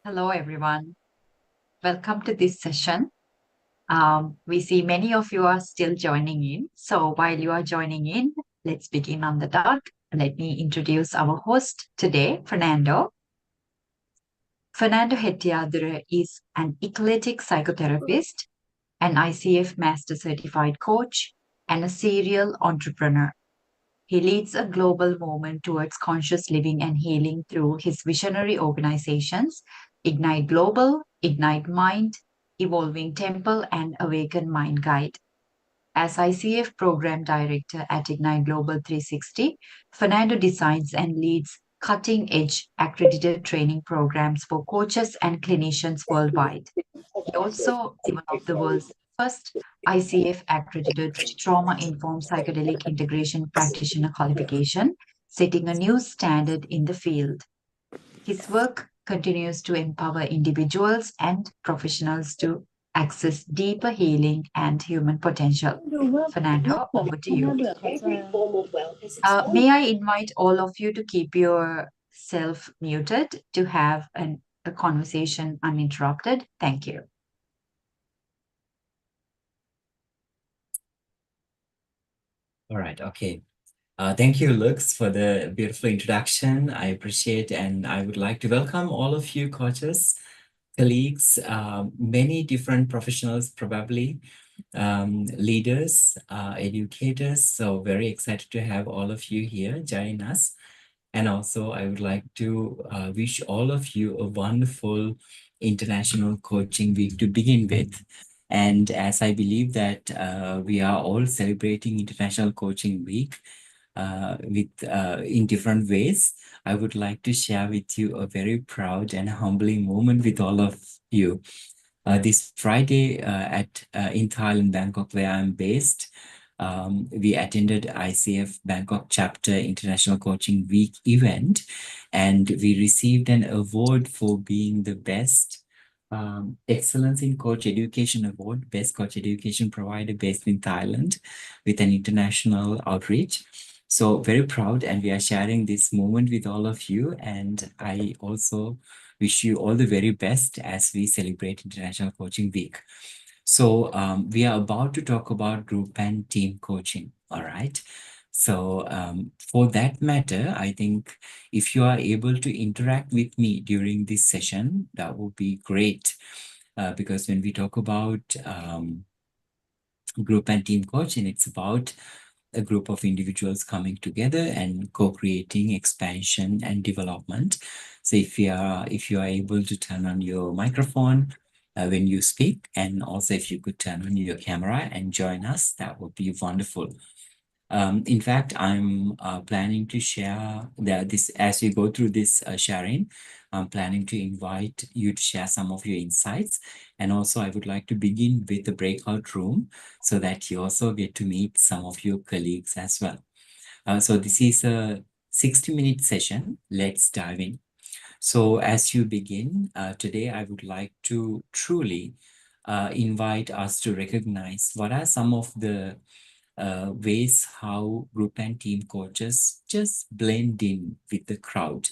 Hello, everyone. Welcome to this session. We see many of you are still joining in. So while you are joining in, let's begin on the dot. Let me introduce our host today, Fernando. Fernando Hetiadre is an eclectic psychotherapist, an ICF Master Certified Coach, and a serial entrepreneur. He leads a global movement towards conscious living and healing through his visionary organizations, Ignite Global, Ignite Mind, Evolving Temple, and Awaken Mind Guide. As ICF Program Director at Ignite Global 360, Fernando designs and leads cutting edge accredited training programs for coaches and clinicians worldwide. He also developed the world's first ICF accredited trauma informed psychedelic integration practitioner qualification, setting a new standard in the field. His work continues to empower individuals and professionals to access deeper healing and human potential. ดูว่าเมื่อ Fernando, เปิด over to ห้องแล้ว you. เบื่อเขาจะ Every form of wealth has its May own. I invite all of you to keep yourself muted to have a conversation uninterrupted? Thank you. All right, okay. Thank you, Lux, for the beautiful introduction. I appreciate and I would like to welcome all of you coaches, colleagues, many different professionals, probably leaders, educators. So very excited to have all of you here join us. And also I would like to wish all of you a wonderful International Coaching Week to begin with. And as I believe that we are all celebrating International Coaching Week in different ways, I would like to share with you a very proud and humbling moment with all of you. This Friday in Thailand, Bangkok, where I'm based, we attended ICF Bangkok Chapter International Coaching Week event, and we received an award for being the best Excellence in Coach Education Award, Best Coach Education Provider based in Thailand with an international outreach. So very proud, and we are sharing this moment with all of you. And I also wish you all the very best as we celebrate International Coaching Week. So we are about to talk about group and team coaching. All right. So for that matter, I think if you are able to interact with me during this session, that would be great. Because when we talk about group and team coaching, it's about a group of individuals coming together and co-creating expansion and development. So if you are able to turn on your microphone when you speak, and also if you could turn on your camera and join us, that would be wonderful. In fact, I'm planning to share this as we go through this sharing. I'm planning to invite you to share some of your insights. And also, I would like to begin with the breakout room so that you also get to meet some of your colleagues as well. So this is a 60-minute session. Let's dive in. So as you begin, today I would like to truly invite us to recognize what are some of the ways how group and team coaches just blend in with the crowd.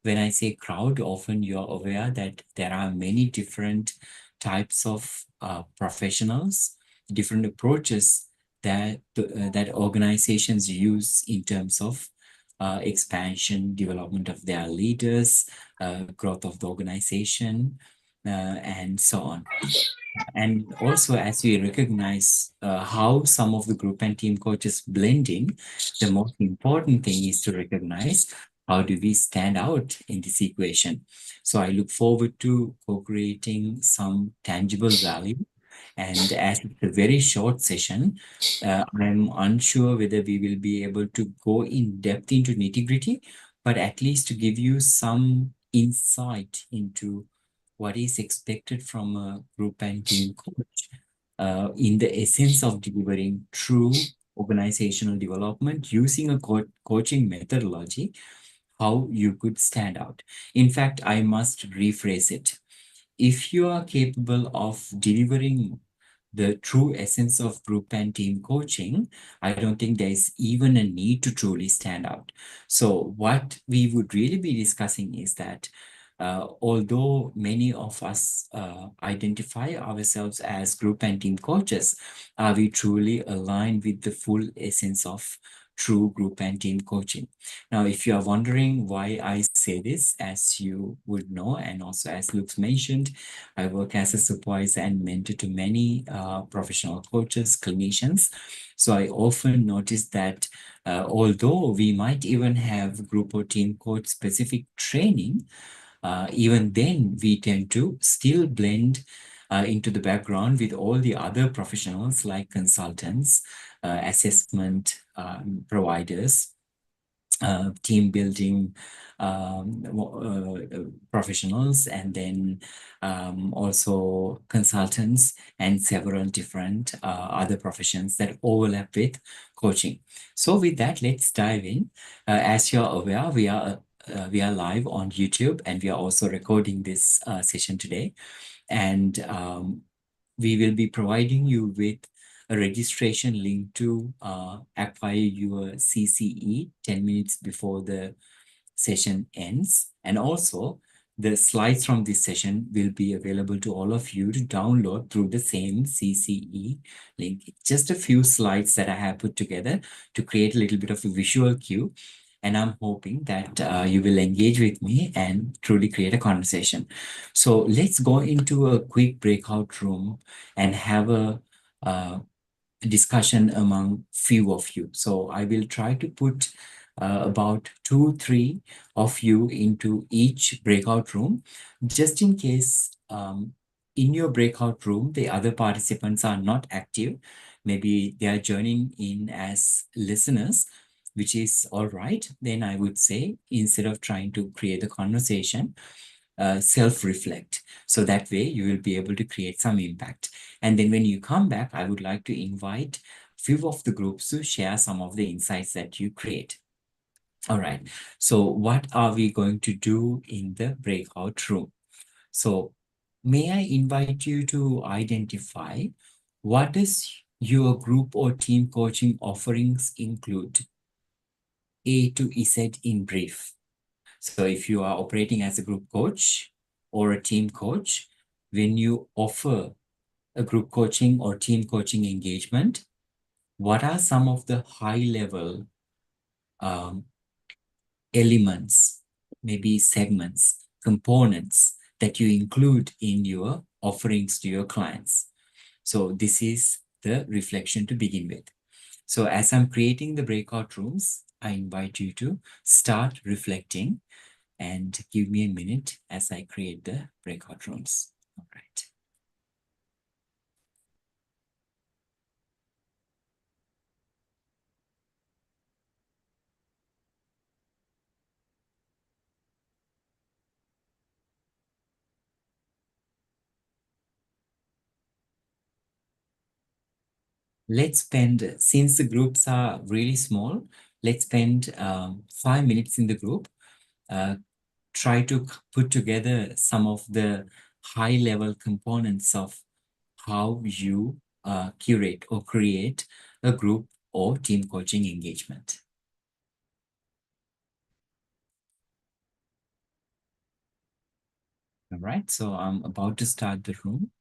When I say crowd, often you're aware that there are many different types of professionals, different approaches that organizations use in terms of expansion, development of their leaders, growth of the organization, and so on. And also, as we recognize how some of the group and team coaches blend in, the most important thing is to recognize how do we stand out in this equation. So I look forward to co-creating some tangible value. And as it's a very short session, I'm unsure whether we will be able to go in depth into nitty-gritty, but at least to give you some insight into what is expected from a group and team coach in the essence of delivering true organizational development using a coaching methodology, how you could stand out. In fact, I must rephrase it. If you are capable of delivering the true essence of group and team coaching, I don't think there's even a need to truly stand out. So what we would really be discussing is that Although many of us identify ourselves as group and team coaches, are we truly aligned with the full essence of true group and team coaching? Now, if you are wondering why I say this, as you would know, and also as Luke's mentioned, I work as a supervisor and mentor to many professional coaches, clinicians. So I often notice that although we might even have group or team coach specific training, even then we tend to still blend into the background with all the other professionals like consultants, assessment providers, team building professionals, and then also consultants and several different other professions that overlap with coaching. So with that, let's dive in. As you're aware, we are live on YouTube, and we are also recording this session today. And we will be providing you with a registration link to acquire your CCE 10 minutes before the session ends. And also, the slides from this session will be available to all of you to download through the same CCE link. Just a few slides that I have put together to create a little bit of a visual cue. And I'm hoping that you will engage with me and truly create a conversation. So let's go into a quick breakout room and have uh, discussion among few of you. So I will try to put about 2, 3 of you into each breakout room, just in case in your breakout room, the other participants are not active. Maybe they are joining in as listeners, which is all right. Then I would say, instead of trying to create a conversation, self-reflect. So that way you will be able to create some impact. And then when you come back, I would like to invite few of the groups to share some of the insights that you create. All right. So what are we going to do in the breakout room? So may I invite you to identify what does your group or team coaching offerings include? A to Z in brief. So if you are operating as a group coach or a team coach, when you offer a group coaching or team coaching engagement, what are some of the high level um, elements, maybe segments, components that you include in your offerings to your clients? So this is the reflection to begin with. So as I'm creating the breakout rooms, I invite you to start reflecting and give me a minute as I create the breakout rooms. All right. Since the groups are really small, let's spend 5 minutes in the group. Uh, Try to put together some of the high level components of how you curate or create a group or team coaching engagement. All right, so I'm about to start the room.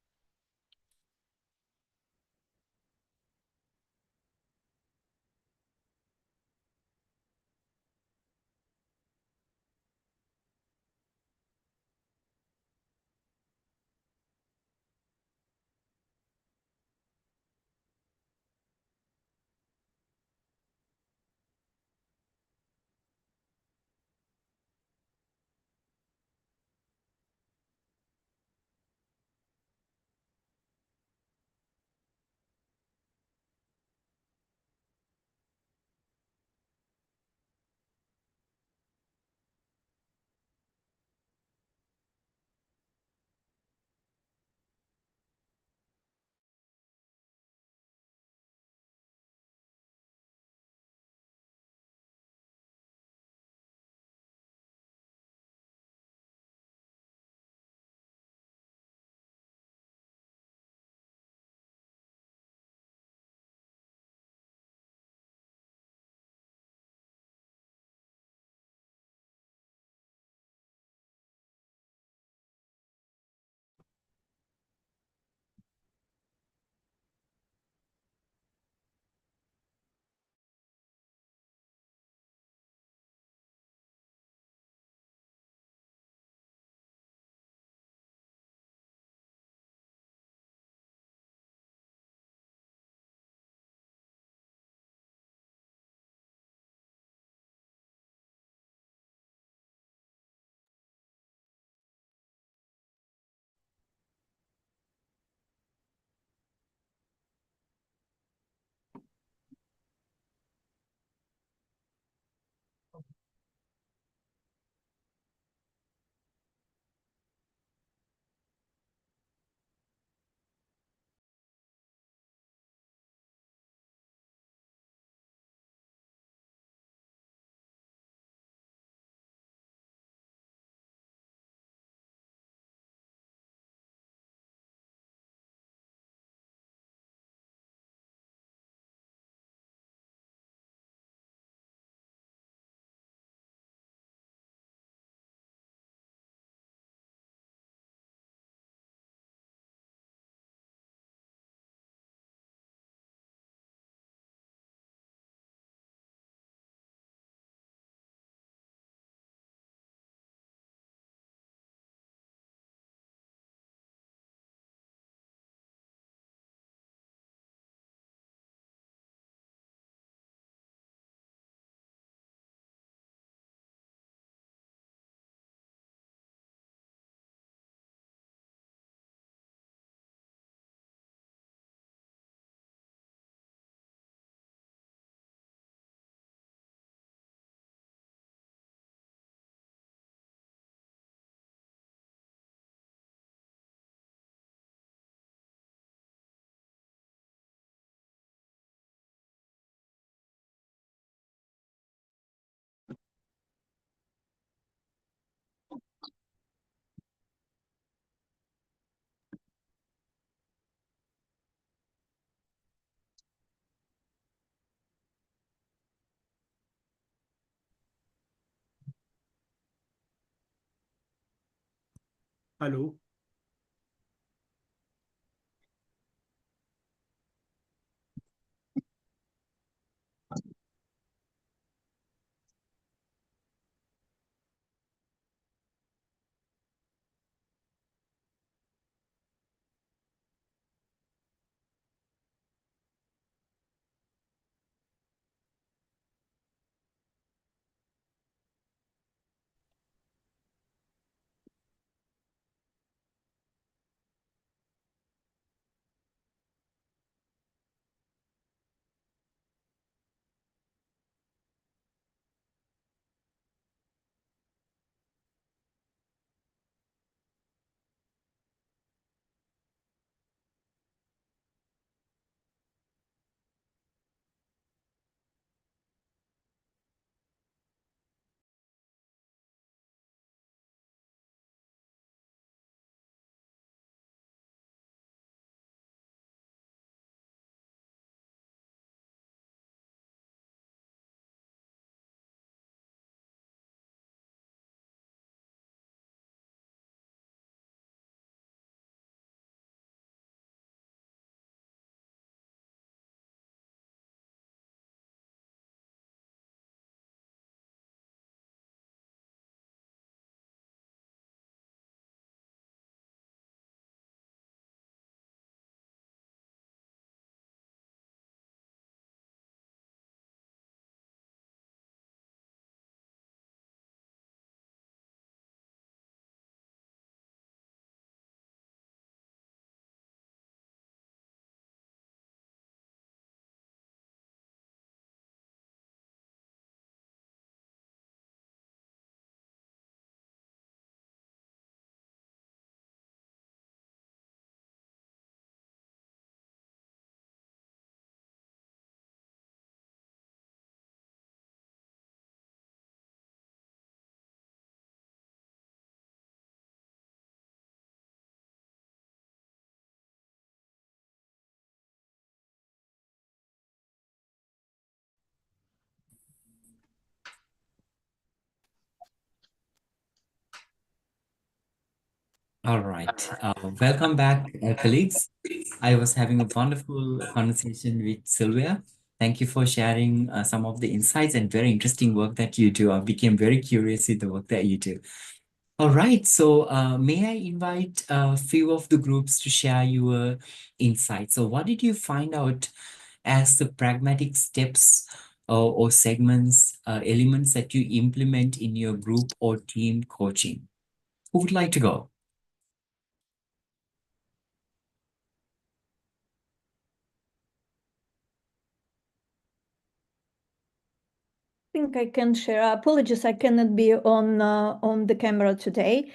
Hello. All right. Welcome back, colleagues. I was having a wonderful conversation with Sylvia. Thank you for sharing some of the insights and very interesting work that you do. I became very curious with the work that you do. All right. So, may I invite a few of the groups to share your insights? So, what did you find out as the pragmatic steps or segments, elements that you implement in your group or team coaching? Who would like to go? Think I can share. Apologies, I cannot be on the camera today.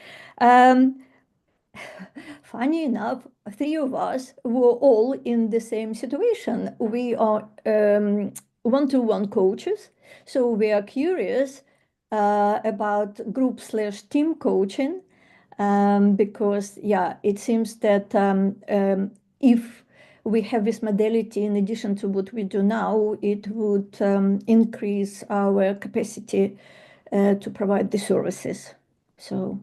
Funny enough, three of us were all in the same situation. We are one-to-one coaches, so we are curious about group/team coaching because, yeah, it seems that if we have this modality in addition to what we do now, it would increase our capacity to provide the services. So,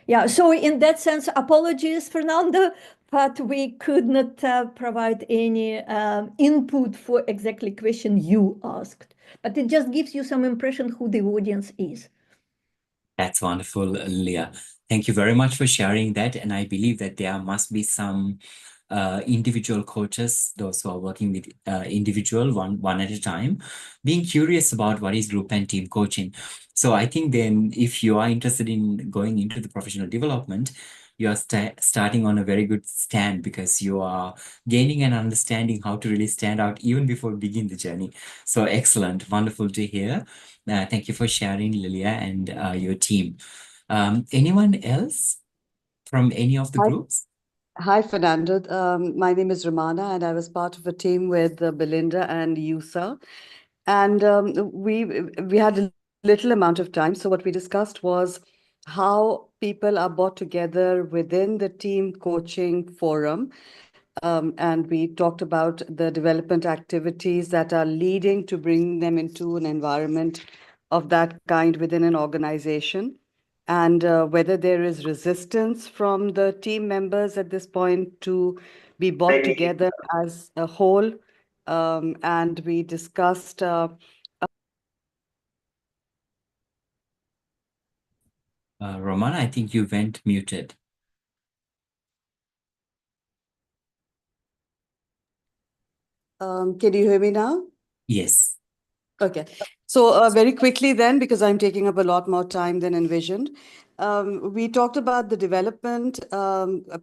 yeah, so in that sense, apologies, Fernando, but we could not provide any input for exactly question you asked. But it just gives you some impression who the audience is. That's wonderful, Leah. Thank you very much for sharing that. And I believe that there must be some individual coaches, those who are working with individual one at a time, being curious about what is group and team coaching. So I think then if you are interested in going into the professional development, you are starting on a very good stand because you are gaining an understanding how to really stand out even before begin the journey. So excellent, wonderful to hear. Thank you for sharing, Lilia, and your team. Anyone else from any of the Hi, groups? hi, Fernando. My name is Romana, and I was part of a team with Belinda and Yusa. And we had a little amount of time. So what we discussed was how people are brought together within the team coaching forum. And we talked about the development activities that are leading to bring them into an environment of that kind within an organization. and whether there is resistance from the team members at this point to be brought together as a whole. And we discussed Romana, I think you went muted. can you hear me now? Yes. Okay. So very quickly then, because I'm taking up a lot more time than envisioned, we talked about the development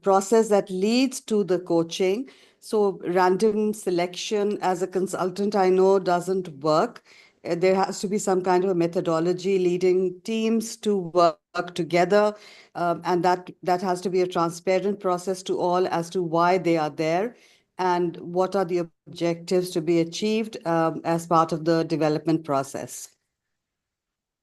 process that leads to the coaching. So random selection as a consultant, I know doesn't work. There has to be some kind of a methodology leading teams to work together, and that has to be a transparent process to all as to why they are there and what are the objectives to be achieved as part of the development process.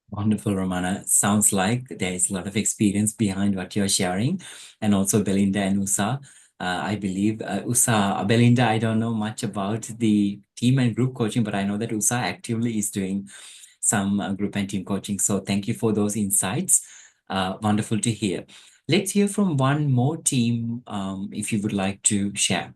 Wonderful, Romana. Sounds like there is a lot of experience behind what you're sharing. And also Belinda and Usa. I believe Usa, Belinda, I don't know much about the team and group coaching, but I know that Usa actively is doing some group and team coaching. So thank you for those insights. Wonderful to hear. Let's hear from one more team if you would like to share.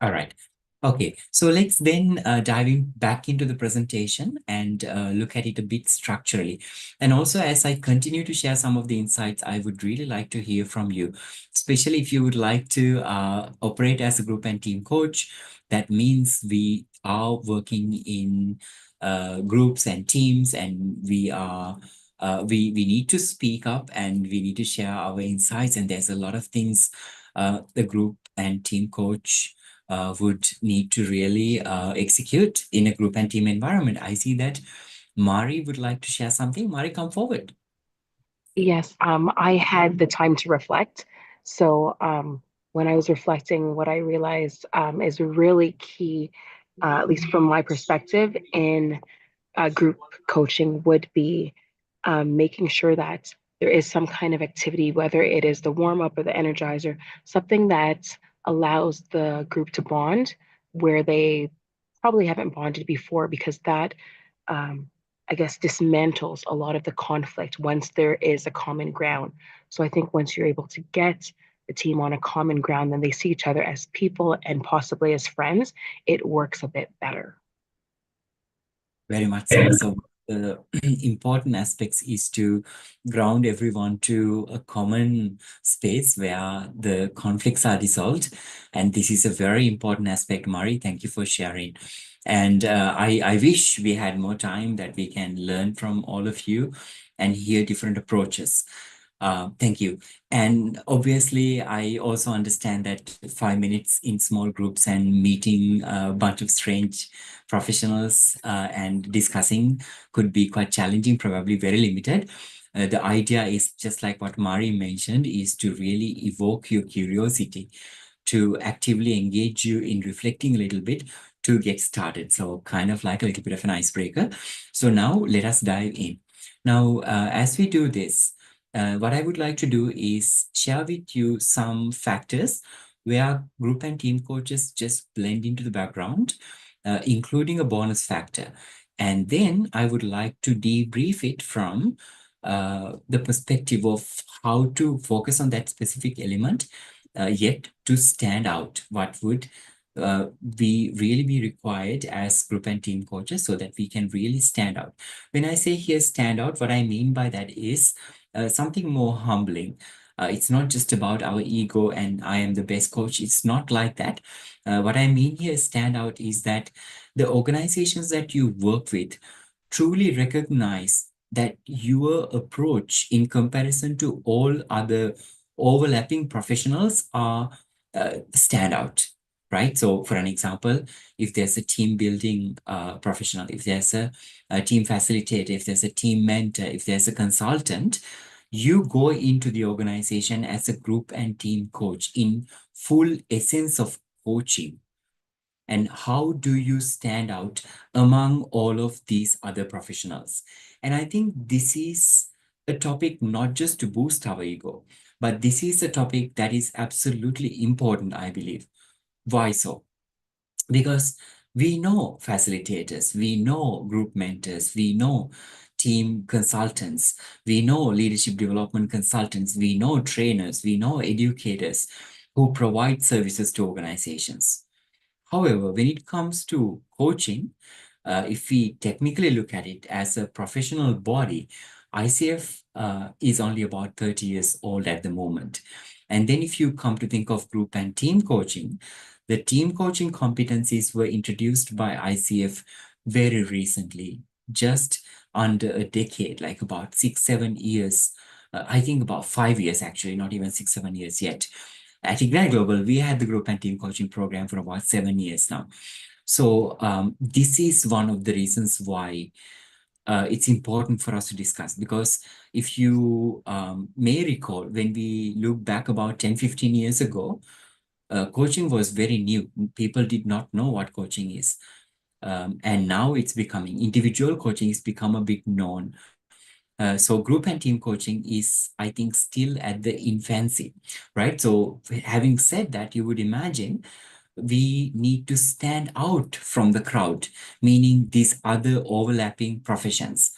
All right. Okay, so let's then dive back into the presentation and look at it a bit structurally. And also, as I continue to share some of the insights, I would really like to hear from you, especially if you would like to operate as a group and team coach. That means we are working in groups and teams, and we need to speak up and we need to share our insights. And there's a lot of things the group and team coach would need to really execute in a group and team environment. I see that Mari would like to share something. Mari, come forward. Yes, I had the time to reflect. So when I was reflecting, what I realized is really key, at least from my perspective, in group coaching would be making sure that there is some kind of activity, whether it is the warm up or the energizer, something that allows the group to bond where they probably haven't bonded before, because that, um, I guess, dismantles a lot of the conflict once there is a common ground. So I think once you're able to get the team on a common ground, then they see each other as people and possibly as friends, it works a bit better. Very much so. So the important aspects is to ground everyone to a common space where the conflicts are dissolved. And this is a very important aspect, Mari. Thank you for sharing. And I wish we had more time that we can learn from all of you and hear different approaches. Thank you. And obviously, I also understand that 5 minutes in small groups and meeting a bunch of strange professionals and discussing could be quite challenging, probably very limited. The idea is just like what Mari mentioned, is to really evoke your curiosity, to actively engage you in reflecting a little bit to get started. So kind of like a little bit of an icebreaker. So now let us dive in. Now, as we do this, what I would like to do is share with you some factors where group and team coaches just blend into the background, including a bonus factor. And then I would like to debrief it from the perspective of how to focus on that specific element, yet to stand out. What would really be required as group and team coaches so that we can really stand out. When I say here stand out, what I mean by that is something more humbling. It's not just about our ego and I am the best coach. It's not like that. What I mean here, stand out, is that the organizations that you work with truly recognize that your approach in comparison to all other overlapping professionals are stand out, right? So for an example, if there's a team building professional, if there's a team facilitator, if there's a team mentor, if there's a consultant, you go into the organization as a group and team coach in full essence of coaching. And how do you stand out among all of these other professionals? And I think this is a topic not just to boost our ego, but this is a topic that is absolutely important, I believe. Why so? Because We know facilitators, we know group mentors, we know team consultants, we know leadership development consultants, we know trainers, we know educators who provide services to organizations. However, when it comes to coaching, if we technically look at it as a professional body, ICF is only about 30 years old at the moment. And then if you come to think of group and team coaching, the team coaching competencies were introduced by ICF very recently, just under a decade, like about 6, 7 years. I think about 5 years actually, not even 6, 7 years yet. At Ignite Global, we had the group and team coaching program for about 7 years now. So this is one of the reasons why it's important for us to discuss, because if you may recall, when we look back about 10, 15 years ago, coaching was very new. People did not know what coaching is. And now it's becoming, individual coaching has become a bit known. So group and team coaching is, I think, still at the infancy, right? So having said that, you would imagine we need to stand out from the crowd, meaning these other overlapping professions.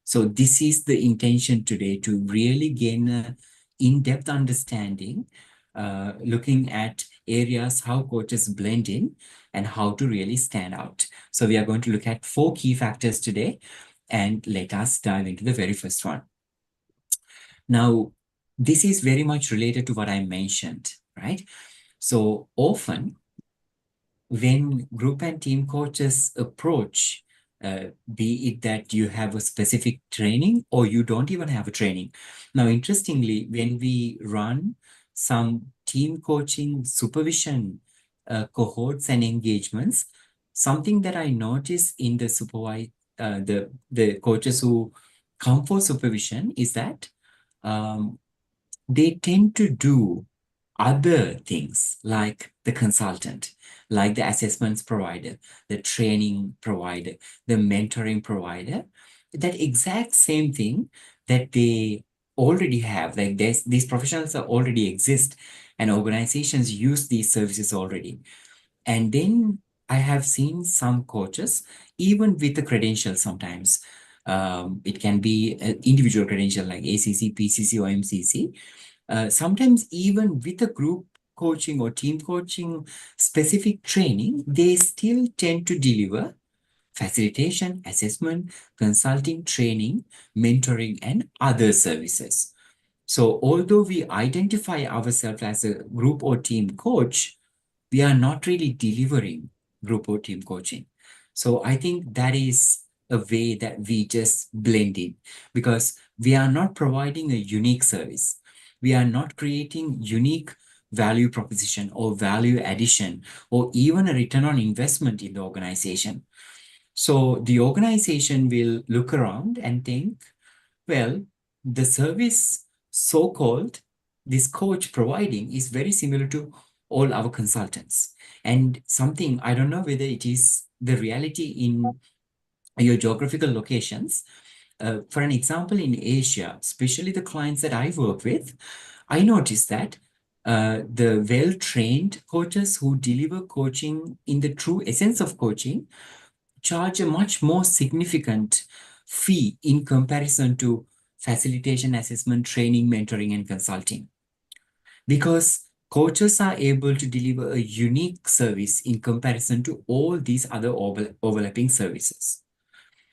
So this is the intention today, to really gain an in-depth understanding, looking at areas how coaches blend in and how to really stand out. So we are going to look at 4 key factors today, and let us dive into the very first one. Now, this is very much related to what I mentioned, right? So often when group and team coaches approach, be it that you have a specific training or you don't even have a training. Now, interestingly, when we run some team coaching supervision cohorts and engagements, something that I notice in the coaches who come for supervision is that they tend to do other things like the consultant, like the assessments provider, the training provider, the mentoring provider, that exact same thing that they already have. Like these professionals are already exist and organizations use these services already. And then I have seen some coaches, even with the credentials sometimes, it can be an individual credential like ACC, PCC, or MCC. Sometimes even with a group coaching or team coaching specific training, they still tend to deliver facilitation, assessment, consulting, training, mentoring, and other services. So although we identify ourselves as a group or team coach, we are not really delivering group or team coaching. So I think that is a way that we just blend in, because we are not providing a unique service. We are not creating unique value proposition or value addition or even a return on investment in the organization. So the organization will look around and think, well, the service so-called this coach providing is very similar to all our consultants. And something, I don't know whether it is the reality in your geographical locations. For an example, in Asia, especially the clients that I work with, I noticed that the well-trained coaches who deliver coaching in the true essence of coaching charge a much more significant fee in comparison to facilitation, assessment, training, mentoring, and consulting. Because coaches are able to deliver a unique service in comparison to all these other overlapping services.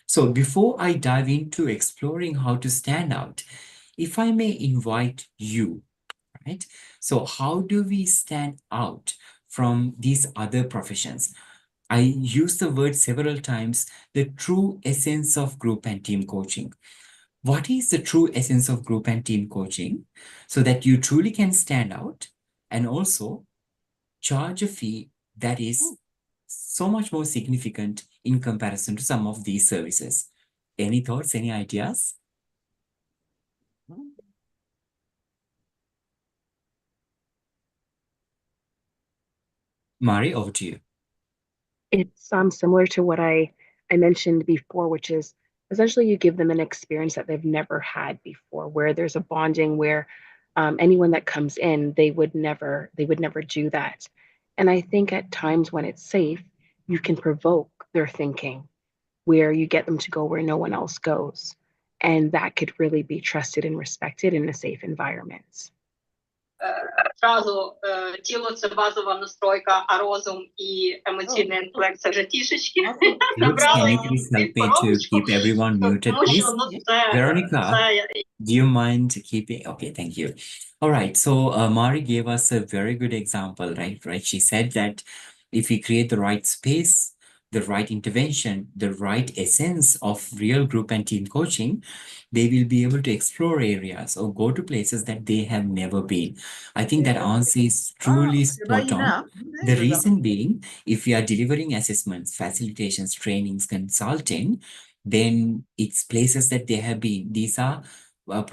So before I dive into exploring how to stand out, if I may invite you, right? So how do we stand out from these other professions? I use the word several times, the true essence of group and team coaching. What is the true essence of group and team coaching so that you truly can stand out and also charge a fee that is so much more significant in comparison to some of these services? Any thoughts, any ideas? Mari, over to you. It's similar to what I mentioned before, which is essentially you give them an experience that they've never had before, where there's a bonding where anyone that comes in, they would never do that. And I think at times when it's safe, you can provoke their thinking, where you get them to go where no one else goes. And that could really be trusted and respected in a safe environment. Сразу тіло це базова настройка, а розум і емоційний інтелект це вже трішечки Looks, can you please help me to keep everyone muted, please? Veronica, do you mind keeping? Okay, thank you. All right, so Mari gave us a very good example, right? She said that if we create the right space, the right intervention, the right essence of real group and team coaching, they will be able to explore areas or go to places that they have never been. I think that answer is truly spot on. The reason being, if we are delivering assessments, facilitations, trainings, consulting, then it's places that they have been. These are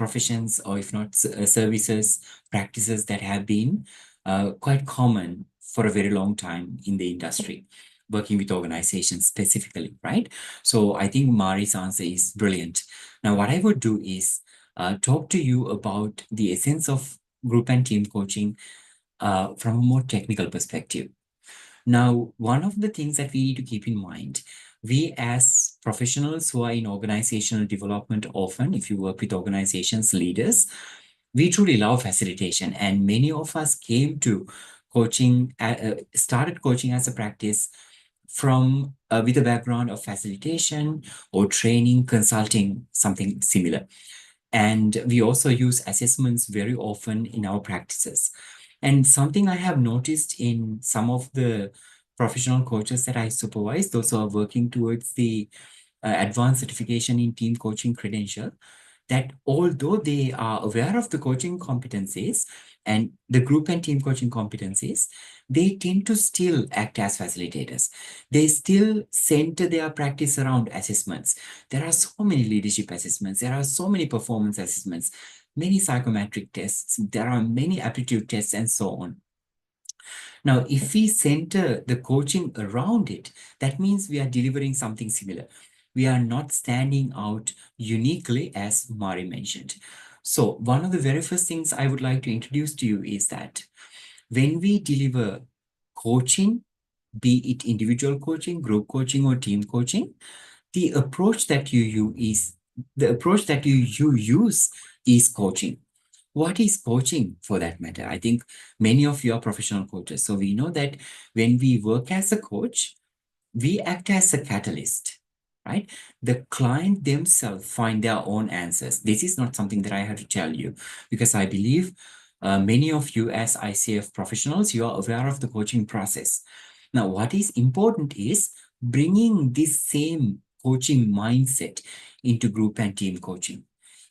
professions, or if not services, practices that have been quite common for a very long time in the industry, working with organizations specifically, right? So I think Mari's answer is brilliant. Now, what I would do is talk to you about the essence of group and team coaching from a more technical perspective. Now, one of the things that we need to keep in mind, we as professionals who are in organizational development often, if you work with organizations, leaders, we truly love facilitation. And many of us came to coaching, started coaching as a practice from with a background of facilitation or training, consulting, something similar. And we also use assessments very often in our practices. And something I have noticed in some of the professional coaches that I supervise, those who are working towards the advanced certification in team coaching credential, that although they are aware of the coaching competencies and the group and team coaching competencies, they tend to still act as facilitators. They still center their practice around assessments. There are so many leadership assessments. There are so many performance assessments, many psychometric tests. There are many aptitude tests and so on. Now, if we center the coaching around it, that means we are delivering something similar. We are not standing out uniquely, as Mari mentioned. So one of the very first things I would like to introduce to you is that when we deliver coaching, be it individual coaching, group coaching, or team coaching, the approach that you use is coaching. What is coaching for that matter? I think many of you are professional coaches. So we know that when we work as a coach, we act as a catalyst, right? The client themselves find their own answers. This is not something that I have to tell you, because I believe many of you as ICF professionals, you are aware of the coaching process. Now, what is important is bringing this same coaching mindset into group and team coaching.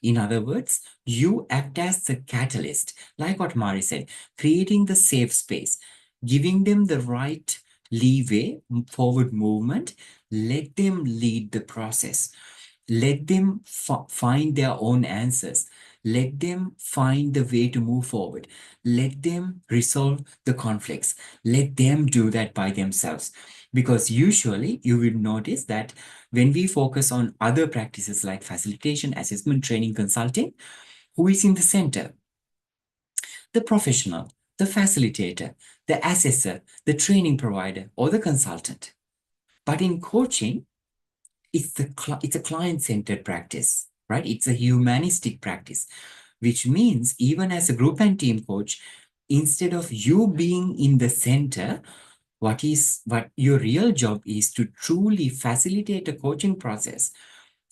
In other words, you act as the catalyst, like what Mari said, creating the safe space, giving them the right leeway, forward movement. Let them lead the process. Let them find their own answers. Let them find the way to move forward. Let them resolve the conflicts. Let them do that by themselves. Because usually you will notice that when we focus on other practices like facilitation, assessment, training, consulting, who is in the center? The professional, the facilitator, the assessor, the training provider, or the consultant. But in coaching, it's a client-centered practice, right? It's a humanistic practice, which means even as a group and team coach, instead of you being in the center, what your real job is to truly facilitate a coaching process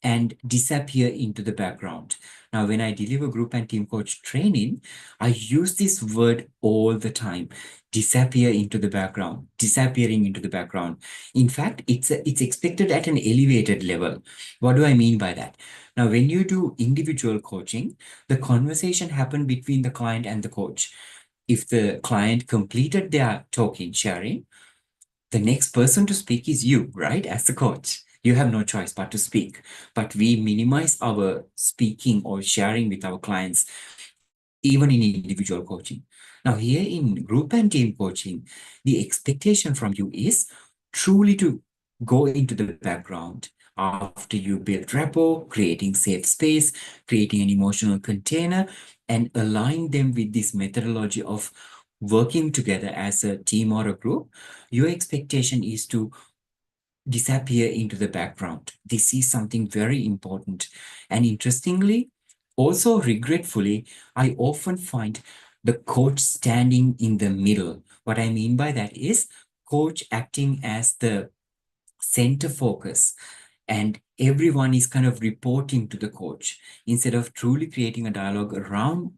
and disappear into the background. Now, when I deliver group and team coach training, I use this word all the time: disappear into the background, disappearing into the background. In fact, it's expected at an elevated level. What do I mean by that? Now, when you do individual coaching, the conversation happened between the client and the coach. If the client completed their talking, sharing, the next person to speak is you, right? As the coach. You have no choice but to speak. But we minimize our speaking or sharing with our clients, even in individual coaching. Now, here in group and team coaching, the expectation from you is truly to go into the background after you build rapport, creating safe space, creating an emotional container, and align them with this methodology of working together as a team or a group. Your expectation is to disappear into the background. This is something very important. And interestingly, also regretfully, I often find the coach standing in the middle. What I mean by that is coach acting as the center focus, and everyone is kind of reporting to the coach instead of truly creating a dialogue around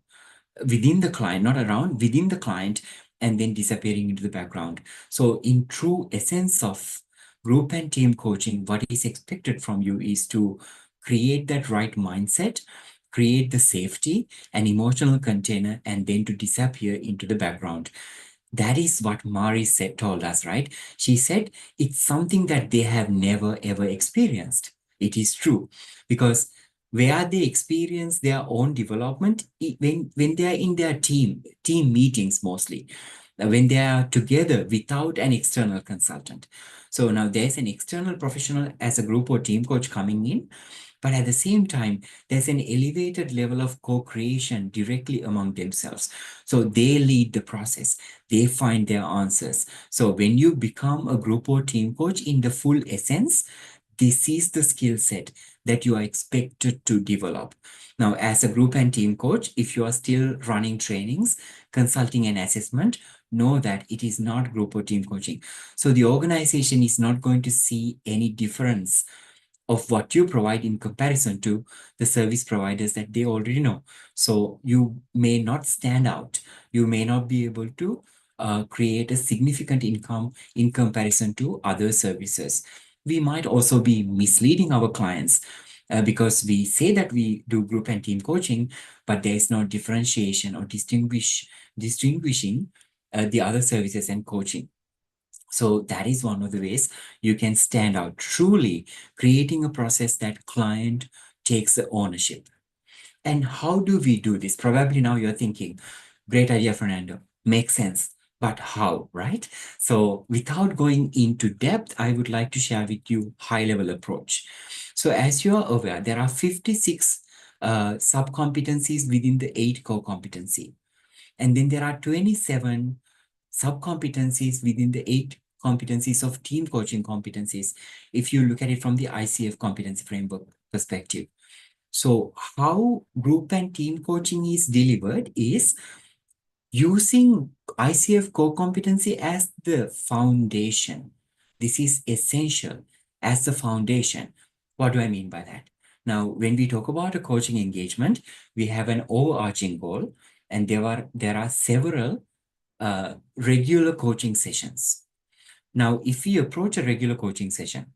within the client, not around, within the client, and then disappearing into the background. So in true essence of group and team coaching, what is expected from you is to create that right mindset, create the safety and emotional container, and then to disappear into the background. That is what Mari told us, right? She said it's something that they have never ever experienced. It is true, because where they experience their own development when they are in their team meetings mostly, when they are together without an external consultant. So now there's an external professional as a group or team coach coming in, but at the same time, there's an elevated level of co-creation directly among themselves. So they lead the process, they find their answers. So when you become a group or team coach in the full essence, this is the skill set that you are expected to develop. Now, as a group and team coach, if you are still running trainings, consulting and assessment, know that it is not group or team coaching. So the organization is not going to see any difference of what you provide in comparison to the service providers that they already know. So you may not stand out. You may not be able to create a significant income in comparison to other services. We might also be misleading our clients because we say that we do group and team coaching, but there is no differentiation or distinguishing the other services and coaching. So that is one of the ways you can stand out, truly creating a process that client takes the ownership. And how do we do this? Probably now you're thinking, great idea, Fernando, makes sense. But how, right? So without going into depth, I would like to share with you high-level approach. So as you are aware, there are 56 sub-competencies within the 8 core competency. And then there are 27 sub-competencies within the 8 competencies of team coaching competencies, if you look at it from the ICF competency framework perspective. So how group and team coaching is delivered is using ICF core competency as the foundation. This is essential as the foundation. What do I mean by that? Now, when we talk about a coaching engagement, we have an overarching goal, and there are several regular coaching sessions. Now, if we approach a regular coaching session,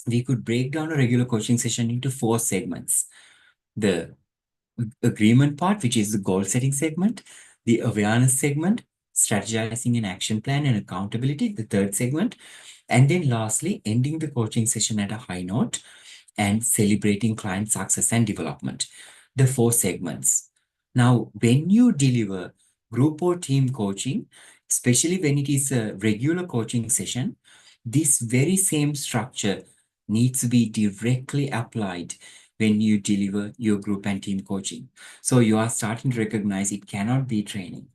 we could break down a regular coaching session into 4 segments. The agreement part, which is the goal setting segment, the awareness segment, strategizing an action plan and accountability, the 3rd segment, and then lastly, ending the coaching session at a high note and celebrating client success and development, the 4 segments. Now, when you deliver group or team coaching, especially when it is a regular coaching session, this very same structure needs to be directly applied when you deliver your group and team coaching. So you are starting to recognize it cannot be training.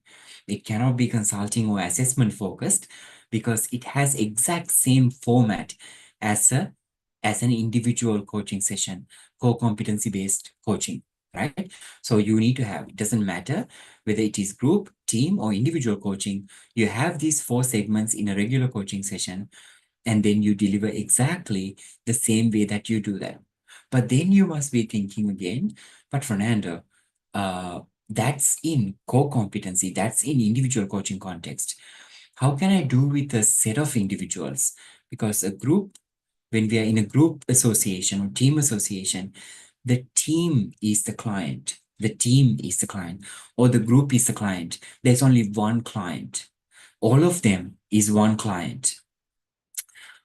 It cannot be consulting or assessment focused, because it has exact same format as an individual coaching session, core competency based coaching, right? So you need to have, it doesn't matter whether it is group, team, or individual coaching, you have these 4 segments in a regular coaching session, and then you deliver exactly the same way that you do that. But then you must be thinking again, but Fernando, that's in core competency, that's in individual coaching context. How can I do with a set of individuals? Because a group, when we are in a group association or team association, the team is the client. The team is the client, or the group is the client. There's only one client. All of them is one client.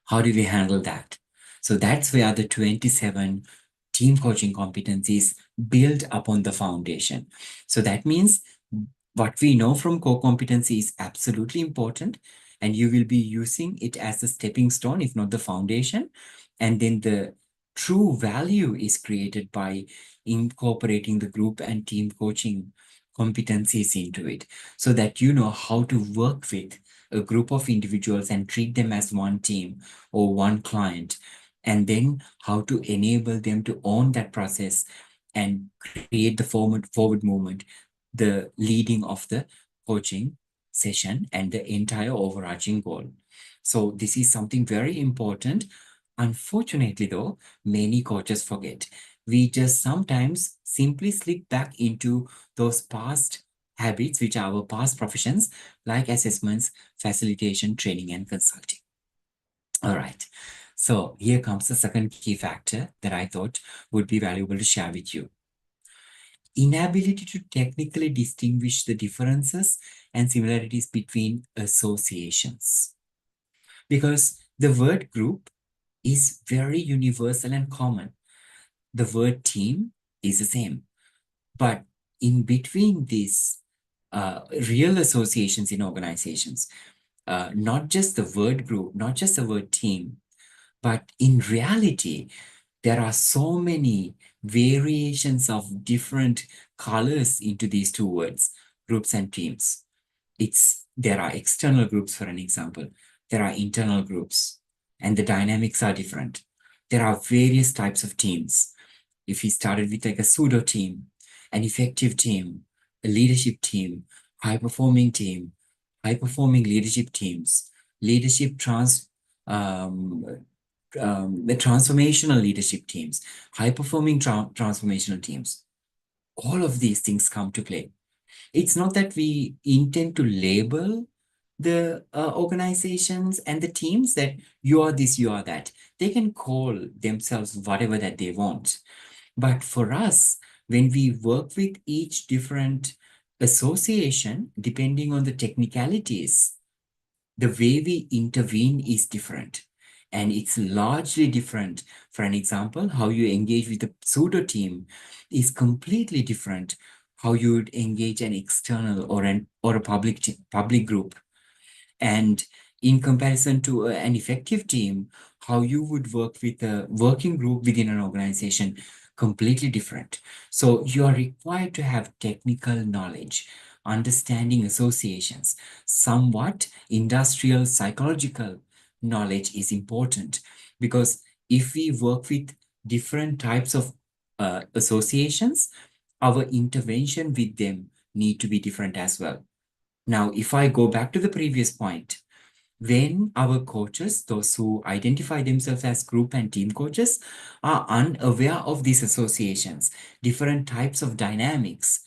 How do we handle that? So that's where the 27 team coaching competencies build upon the foundation. So that means what we know from core competency is absolutely important, and you will be using it as a stepping stone, if not the foundation. And then the true value is created by incorporating the group and team coaching competencies into it, so that you know how to work with a group of individuals and treat them as one team or one client, and then how to enable them to own that process and create the forward movement, the leading of the coaching session and the entire overarching goal. So this is something very important. Unfortunately, though, many coaches forget. We just sometimes simply slip back into those past habits, which are our past professions, like assessments, facilitation, training, and consulting. All right. So here comes the second key factor that I thought would be valuable to share with you. Inability to technically distinguish the differences and similarities between associations. Because the word group is very universal and common. The word team is the same. But in between these real associations in organizations, not just the word group, not just the word team, but in reality, there are so many variations of different colors into these two words, groups and teams. There are external groups, for an example. There are internal groups, and the dynamics are different. There are various types of teams. If we started with like a pseudo team, an effective team, a leadership team, high-performing team, high-performing leadership teams, leadership the transformational leadership teams, high-performing transformational teams. All of these things come to play. It's not that we intend to label the organizations and the teams that you are this, you are that. They can call themselves whatever that they want. But for us, when we work with each different association, depending on the technicalities, the way we intervene is different. And it's largely different. For an example, how you engage with a pseudo team is completely different how you would engage an external or a public group. And in comparison to an effective team, how you would work with a working group within an organization, completely different. So you are required to have technical knowledge, understanding associations, somewhat industrial psychological knowledge is important, because if we work with different types of associations, our intervention with them need to be different as well. Now, if I go back to the previous point, when our coaches, those who identify themselves as group and team coaches, are unaware of these associations, different types of dynamics,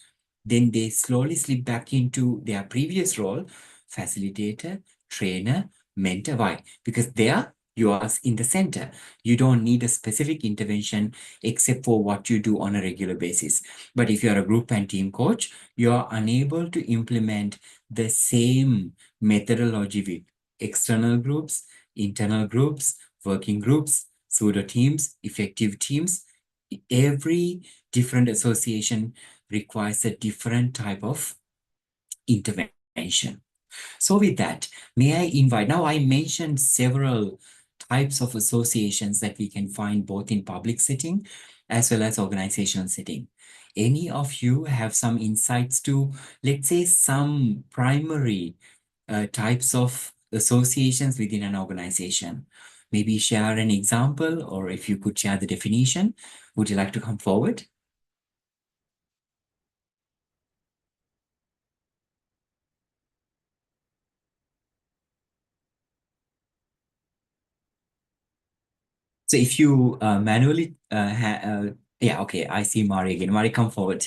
then they slowly slip back into their previous role, facilitator, trainer, mentor. Why? Because there you are in the center. You don't need a specific intervention except for what you do on a regular basis. But if you're a group and team coach, you are unable to implement the same methodology with external groups, internal groups, working groups, pseudo teams, effective teams. Every different association requires a different type of intervention. So with that, may I invite, now I mentioned several types of associations that we can find both in public setting as well as organizational setting. Any of you have some insights to, let's say, some primary types of associations within an organization? Maybe share an example, or if you could share the definition, would you like to come forward? So if you manually, yeah, okay, I see Mari again. Mari, come forward.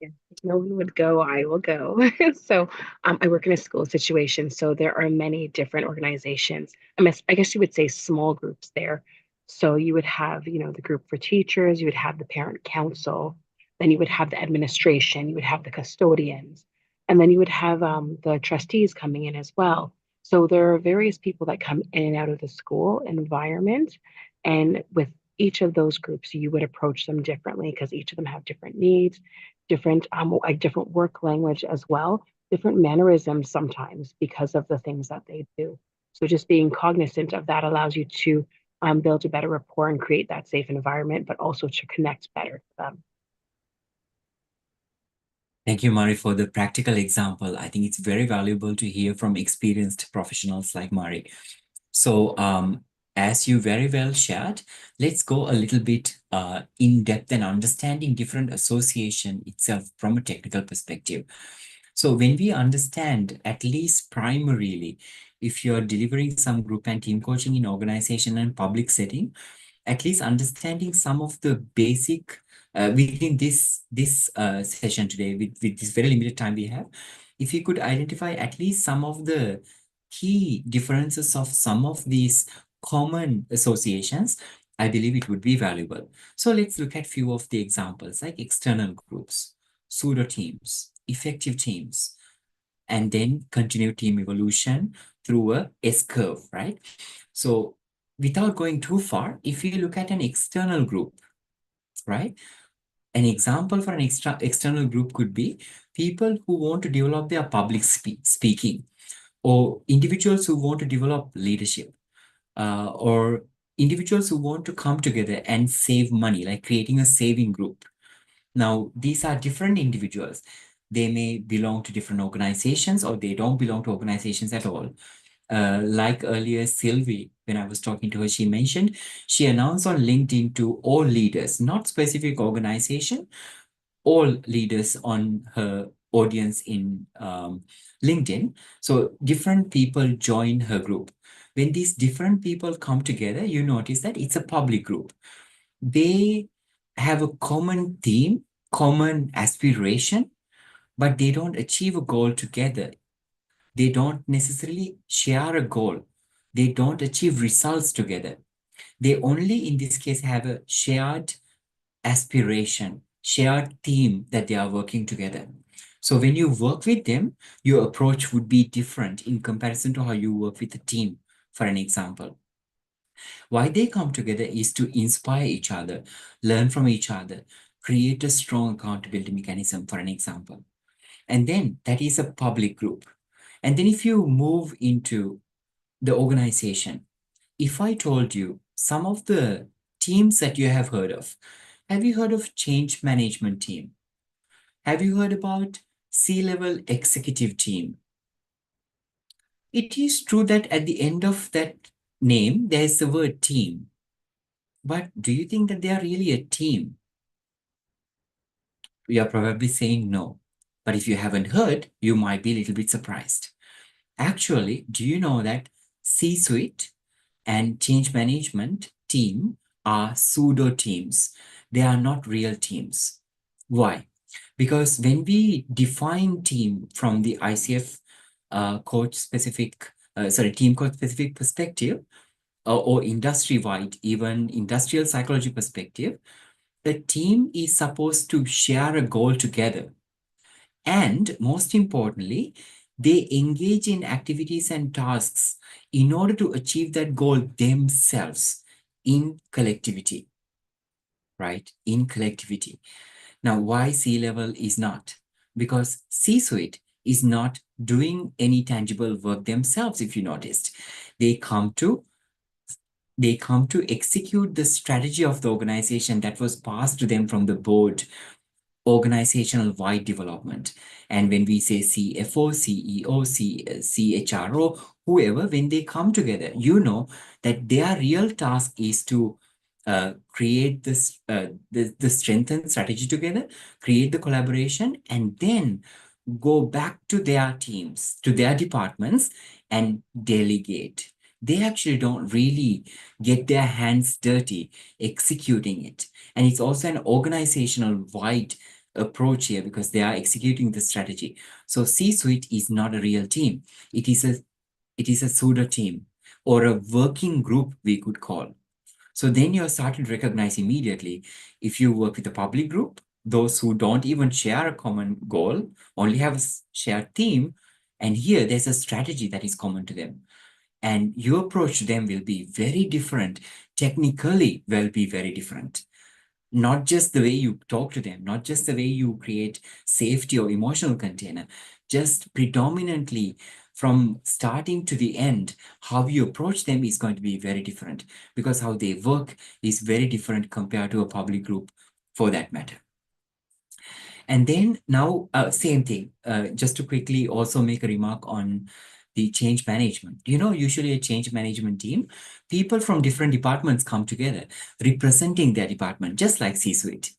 Yeah, if no one would go, I will go. So I work in a school situation. So there are many different organizations. I guess you would say small groups there. So you would have, the group for teachers, you would have the parent council, then you would have the administration, you would have the custodians, and then you would have the trustees coming in as well. So there are various people that come in and out of the school environment. And with each of those groups, you would approach them differently because each of them have different needs, different work language as well, different mannerisms sometimes because of the things that they do. So just being cognizant of that allows you to build a better rapport and create that safe environment, but also to connect better to them. Thank you, Mari, for the practical example. I think it's very valuable to hear from experienced professionals like Mari. So, as you very well shared, let's go a little bit in depth and understanding different association itself from a technical perspective. So when we understand, at least primarily, if you're delivering some group and team coaching in organization and public setting, at least understanding some of the basic within this session today, with this very limited time we have, if you could identify at least some of the key differences of some of these common associations, I believe it would be valuable. So let's look at few of the examples like external groups, pseudo teams, effective teams, and then continue team evolution through a S-curve, right? So without going too far, if you look at an external group, right? An example for an external group could be people who want to develop their public speaking, or individuals who want to develop leadership, or individuals who want to come together and save money, like creating a saving group. Now, these are different individuals. They may belong to different organizations, or they don't belong to organizations at all. Like earlier, Sylvie, when I was talking to her, she mentioned she announced on LinkedIn to all leaders, not specific organization, all leaders on her audience in LinkedIn. So different people join her group. When these different people come together, you notice that it's a public group. They have a common theme, common aspiration, but they don't achieve a goal together. They don't necessarily share a goal. They don't achieve results together. They only, in this case, have a shared aspiration, shared theme that they are working together. So when you work with them, your approach would be different in comparison to how you work with a team, for an example. Why they come together is to inspire each other, learn from each other, create a strong accountability mechanism, for an example. And then that is a public group. And then if you move into the organization, if I told you some of the teams that you have you heard of change management team? Have you heard about C-level executive team? It is true that at the end of that name, there is the word team. But do you think that they are really a team? You are probably saying no. But if you haven't heard, you might be a little bit surprised. Actually, do you know that C-suite and change management team are pseudo teams? They are not real teams. Why? Because when we define team from the ICF team coach specific perspective, or industry-wide, even industrial psychology perspective, the team is supposed to share a goal together. And most importantly, they engage in activities and tasks in order to achieve that goal themselves in collectivity, right? In collectivity. Now, why C-level is not? Because C-suite is not doing any tangible work themselves, if you noticed. They come to execute the strategy of the organization that was passed to them from the board, organizational wide development. And when we say CFO, CEO, CHRO, whoever, when they come together, you know that their real task is to create this the strengthened strategy together, create the collaboration, and then go back to their teams, to their departments, and delegate. They actually don't really get their hands dirty executing it. And it's also an organizational wide approach here because they are executing the strategy. So C-suite is not a real team. It is a pseudo team, or a working group, we could call. So then you're starting to recognize immediately, if you work with a public group, those who don't even share a common goal, only have a shared theme, and here there's a strategy that is common to them. And your approach to them will be very different, technically will be very different. Not just the way you talk to them, not just the way you create safety or emotional container, just predominantly from starting to the end, how you approach them is going to be very different, because how they work is very different compared to a public group for that matter. And then now, same thing, just to quickly also make a remark on the change management. Usually a change management team, people from different departments come together representing their department, just like C-suite.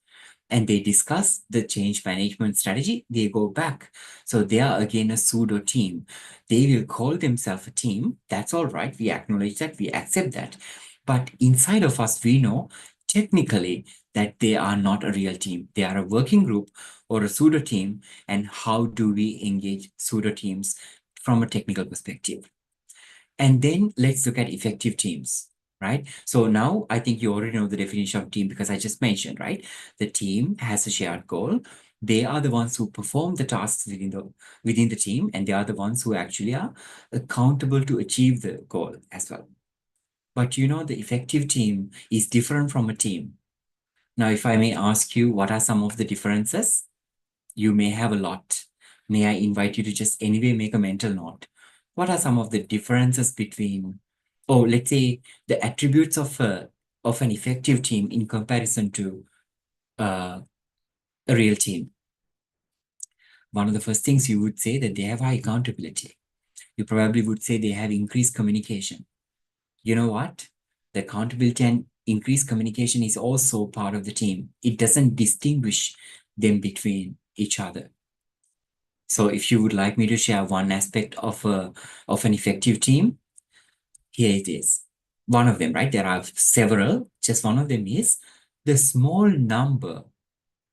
And they discuss the change management strategy, they go back. So they are again a pseudo team. They will call themselves a team. That's all right. We acknowledge that, we accept that. But inside of us, we know technically that they are not a real team. They are a working group or a pseudo team. And how do we engage pseudo teams from a technical perspective? And then let's look at effective teams, right? So now I think you already know the definition of team because I just mentioned, right? The team has a shared goal. They are the ones who perform the tasks within the team, and they are the ones who actually are accountable to achieve the goal as well. But the effective team is different from a team. Now, if I may ask you, what are some of the differences? You may have a lot. May I invite you to just anyway make a mental note? What are some of the differences between, let's say, the attributes of an effective team in comparison to a real team? One of the first things you would say that they have high accountability. You probably would say they have increased communication. You know what? The accountability and increased communication is also part of the team. It doesn't distinguish them between each other. So if you would like me to share one aspect of an effective team, here it is. One of them, right? There are several. Just one of them is the small number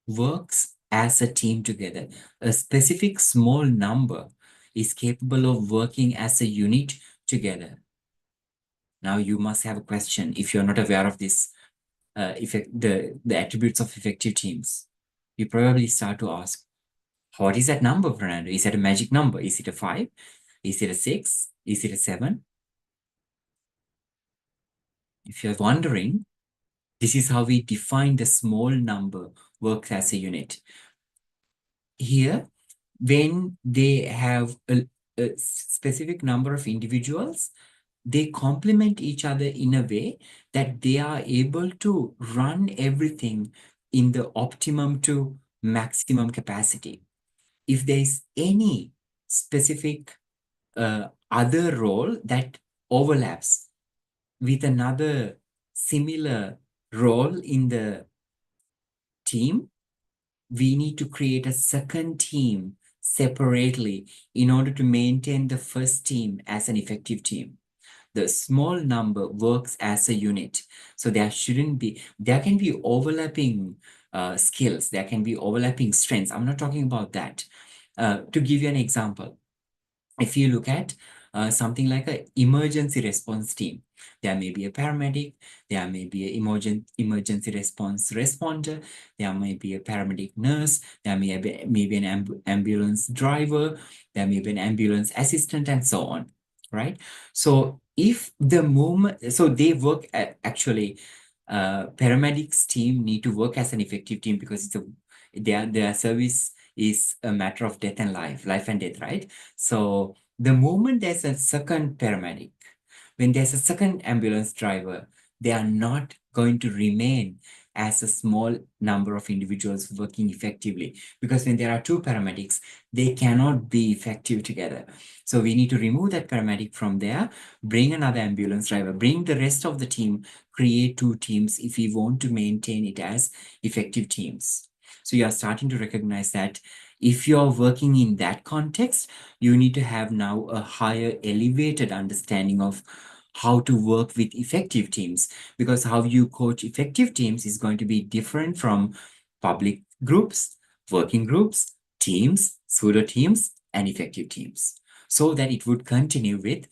works as a team together. A specific small number is capable of working as a unit together. Now you must have a question if you're not aware of this, the attributes of effective teams. You probably start to ask, what is that number, Fernando? Is that a magic number? Is it a 5? Is it a 6? Is it a 7? If you're wondering, this is how we define the small number works as a unit. Here, when they have a specific number of individuals, they complement each other in a way that they are able to run everything in the optimum to maximum capacity. If there is any specific other role that overlaps with another similar role in the team, we need to create a second team separately in order to maintain the first team as an effective team. The small number works as a unit. So there can be overlapping skills, there can be overlapping strengths. I'm not talking about that. To give you an example, if you look at something like an emergency response team, there may be a paramedic, there may be an emergency response responder, there may be a paramedic nurse, there may be an ambulance driver, there may be an ambulance assistant, and so on, right? So if the moment, so they work actually, paramedics team need to work as an effective team because their service is a matter of death and life and death, right? So the moment there's a second paramedic, when there's a second ambulance driver, they are not going to remain as a small number of individuals working effectively, because when there are two paramedics, they cannot be effective together. So we need to remove that paramedic from there, bring another ambulance driver, bring the rest of the team, create two teams if we want to maintain it as effective teams. So you are starting to recognize that if you're working in that context, you need to have now a higher elevated understanding of how to work with effective teams, because how you coach effective teams is going to be different from public groups, working groups, teams, pseudo teams, and effective teams, so that it would continue with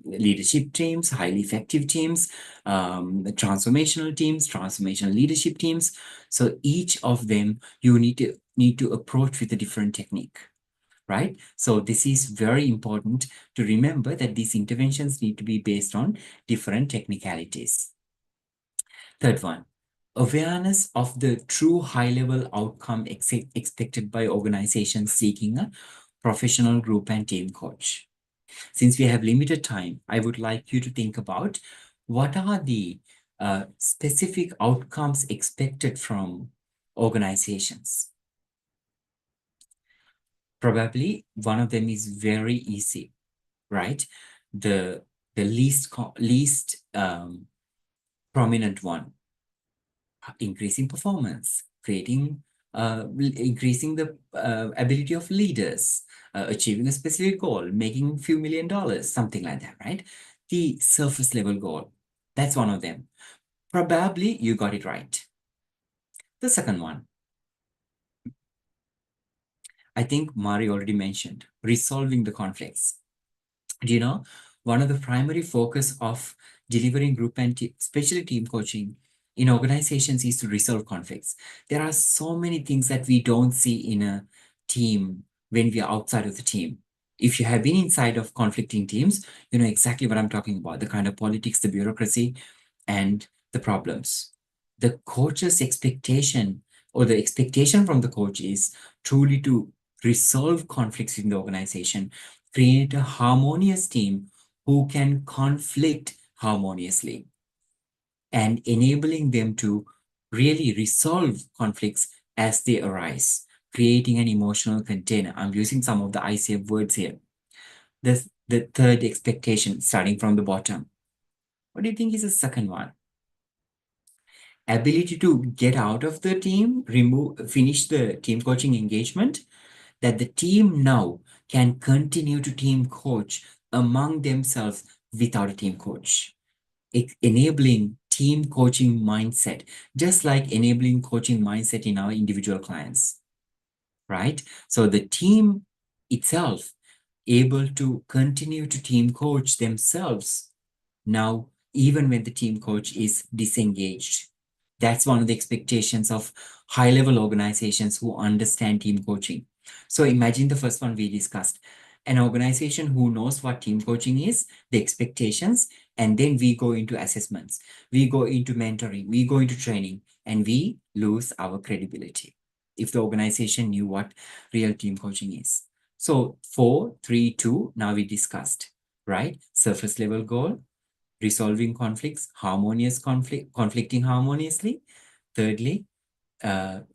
leadership teams, highly effective teams, transformational teams, transformational leadership teams. So each of them you need to approach with a different technique, right? So this is very important to remember that these interventions need to be based on different technicalities. Third one, awareness of the true high-level outcome expected by organizations seeking a professional group and team coach. Since we have limited time, I would like you to think about what are the specific outcomes expected from organizations. Probably one of them is very easy, right? The least prominent one, increasing performance, increasing the ability of leaders, achieving a specific goal, making a few $1 million, something like that, right? The surface level goal, that's one of them. Probably you got it right. The second one, I think Mari already mentioned, resolving the conflicts. Do you know, one of the primary focus of delivering group and especially team coaching in organizations is to resolve conflicts. There are so many things that we don't see in a team when we are outside of the team. If you have been inside of conflicting teams, you know exactly what I'm talking about, the kind of politics, the bureaucracy, and the problems. The coach's expectation or the expectation from the coach is truly to resolve conflicts in the organization, create a harmonious team who can conflict harmoniously, and enabling them to really resolve conflicts as they arise, creating an emotional container. I'm using some of the ICF words here. The third expectation, starting from the bottom. What do you think is the second one? Ability to get out of the team, finish the team coaching engagement, that the team now can continue to team coach among themselves without a team coach. Enabling team coaching mindset, just like enabling coaching mindset in our individual clients, right? So the team itself able to continue to team coach themselves now, even when the team coach is disengaged. That's one of the expectations of high-level organizations who understand team coaching. So imagine the first one we discussed, an organization who knows what team coaching is, the expectations, and then we go into assessments, we go into mentoring, we go into training, and we lose our credibility if the organization knew what real team coaching is. So 4, 3, 2, now we discussed, right? Surface level goal, resolving conflicts, conflicting harmoniously. Thirdly,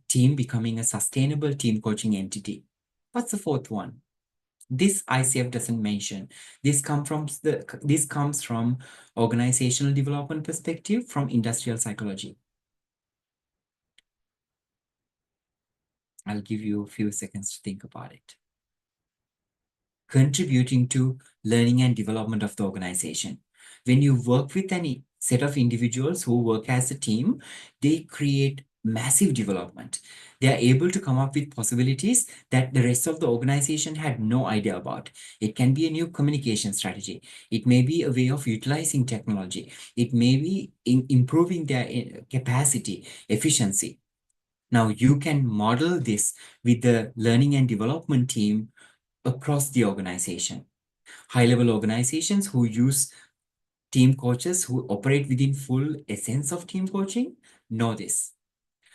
team becoming a sustainable team coaching entity. What's the fourth one? This ICF doesn't mention. This comes from organizational development perspective, from industrial psychology. I'll give you a few seconds to think about it. Contributing to learning and development of the organization. When you work with any set of individuals who work as a team, they create massive development. They are able to come up with possibilities that the rest of the organization had no idea about. It can be a new communication strategy. It may be a way of utilizing technology. It may be improving their capacity, efficiency. Now you can model this with the learning and development team across the organization. High-level organizations who use team coaches who operate within full essence of team coaching know this.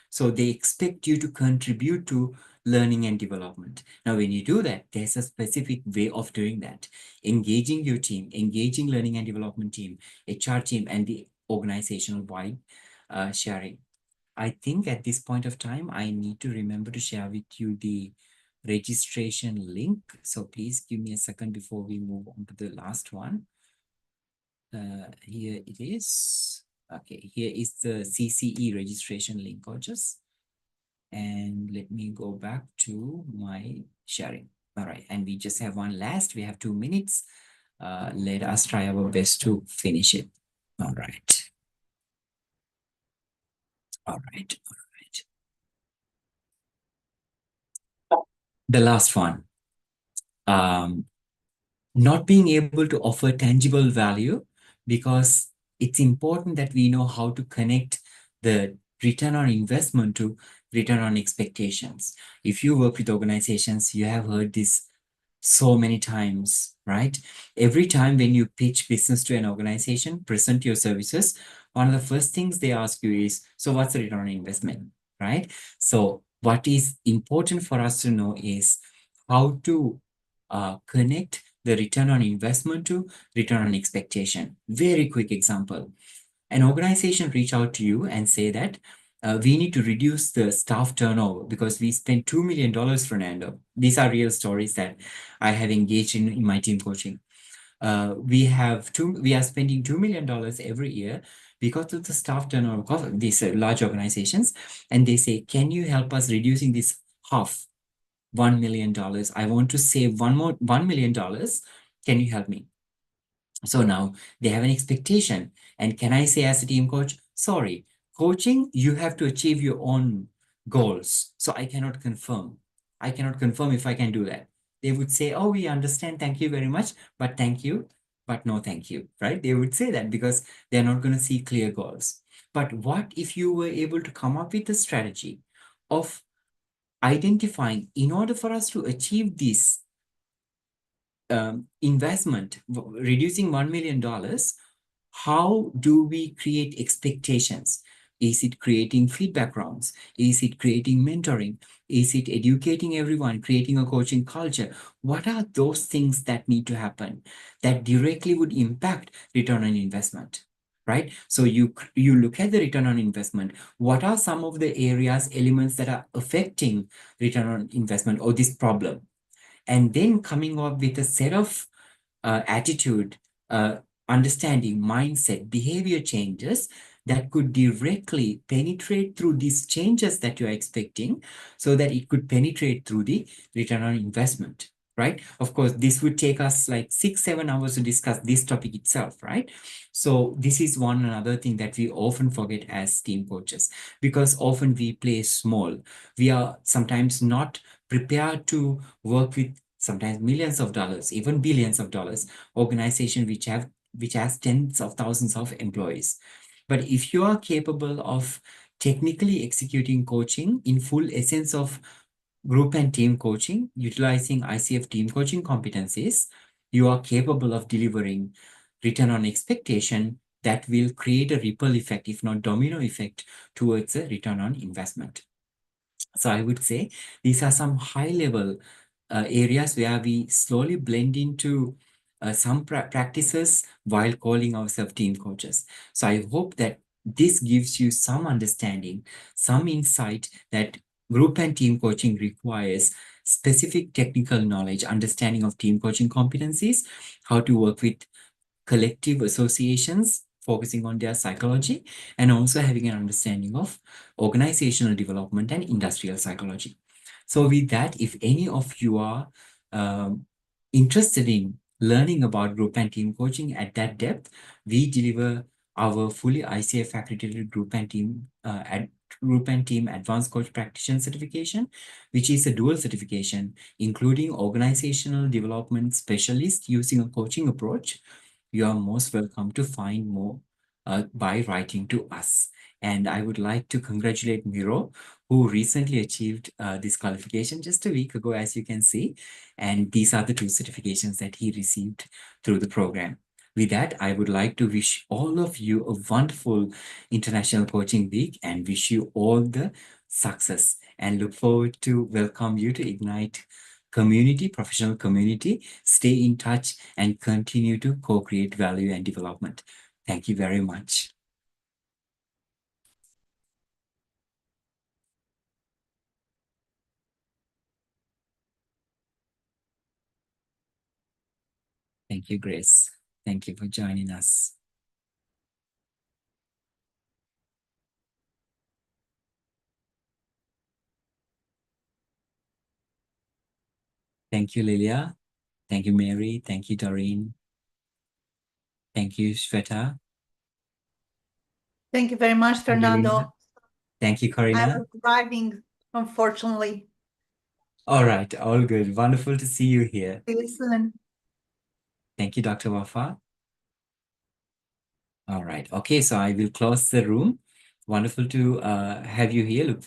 So they expect you to contribute to learning and development. Now, when you do that, there's a specific way of doing that. Engaging your team, engaging learning and development team, HR team, and the organizational wide sharing. I think at this point of time, I need to remember to share with you the registration link. So please give me a second before we move on to the last one. Here it is. Okay, here is the CCE registration link, coaches. And let me go back to my sharing. All right, and we just have one last. We have 2 minutes. Let us try our best to finish it. All right. All right. All right. The last one. Not being able to offer tangible value, because it's important that we know how to connect the return on investment to return on expectations. If you work with organizations, you have heard this so many times, right? Every time when you pitch business to an organization, present your services, one of the first things they ask you is, so what's the return on investment, right? So what is important for us to know is how to connect the return on investment to return on expectation. Very quick example. An organization reach out to you and say that we need to reduce the staff turnover because we spent $2 million, Fernando. These are real stories that I have engaged in my team coaching. We are spending $2 million every year because of the staff turnover of these large organizations. And they say, can you help us reducing this half, $1 million? I want to save $1 million. Can you help me? So now they have an expectation. And can I say as a team coach, sorry, coaching, you have to achieve your own goals. So I cannot confirm. I cannot confirm if I can do that. They would say, oh, we understand. Thank you very much. But thank you. But no, thank you. Right? They would say that because they're not going to see clear goals. But what if you were able to come up with a strategy of identifying in order for us to achieve this investment, reducing $1 million, how do we create expectations? Is it creating feedback rounds? Is it creating mentoring? Is it educating everyone, creating a coaching culture? What are those things that need to happen that directly would impact return on investment? Right? So you look at the return on investment. What are some of the areas, elements that are affecting return on investment or this problem? And then coming up with a set of attitude, understanding, mindset, behavior changes that could directly penetrate through these changes that you're expecting so that it could penetrate through the return on investment, right? Of course, this would take us like 6-7 hours to discuss this topic itself, right? So this is one another thing that we often forget as team coaches, because often we play small. We are sometimes not prepared to work with sometimes millions of dollars, even billions of dollars, organization which has tens of thousands of employees. But if you are capable of technically executing coaching in full essence of group and team coaching, utilizing ICF team coaching competencies, you are capable of delivering return on expectation that will create a ripple effect, if not domino effect, towards a return on investment. So I would say these are some high level areas where we slowly blend into some practices while calling ourselves team coaches. So I hope that this gives you some understanding, some insight that group and team coaching requires specific technical knowledge, understanding of team coaching competencies, how to work with collective associations, focusing on their psychology, and also having an understanding of organizational development and industrial psychology. So with that, if any of you are interested in learning about group and team coaching at that depth, we deliver our fully ICF accredited group and team advanced coach practitioner certification, which is a dual certification, including organizational development specialist using a coaching approach. You are most welcome to find more by writing to us. And I would like to congratulate Miro, who recently achieved this qualification just a week ago, as you can see. And these are the 2 certifications that he received through the program. With that, I would like to wish all of you a wonderful International Coaching Week and wish you all the success and look forward to welcome you to Ignite community, professional community. Stay in touch and continue to co-create value and development. Thank you very much. Thank you, Grace. Thank you for joining us. Thank you, Lilia. Thank you, Mary. Thank you, Doreen. Thank you, Shweta. Thank you very much, Fernando. Thank you, I Corina. was driving, unfortunately. All right, all good. Wonderful to see you here. Listen. Thank you, Dr. Wafa. All right. Okay, so I will close the room. Wonderful to have you here. Look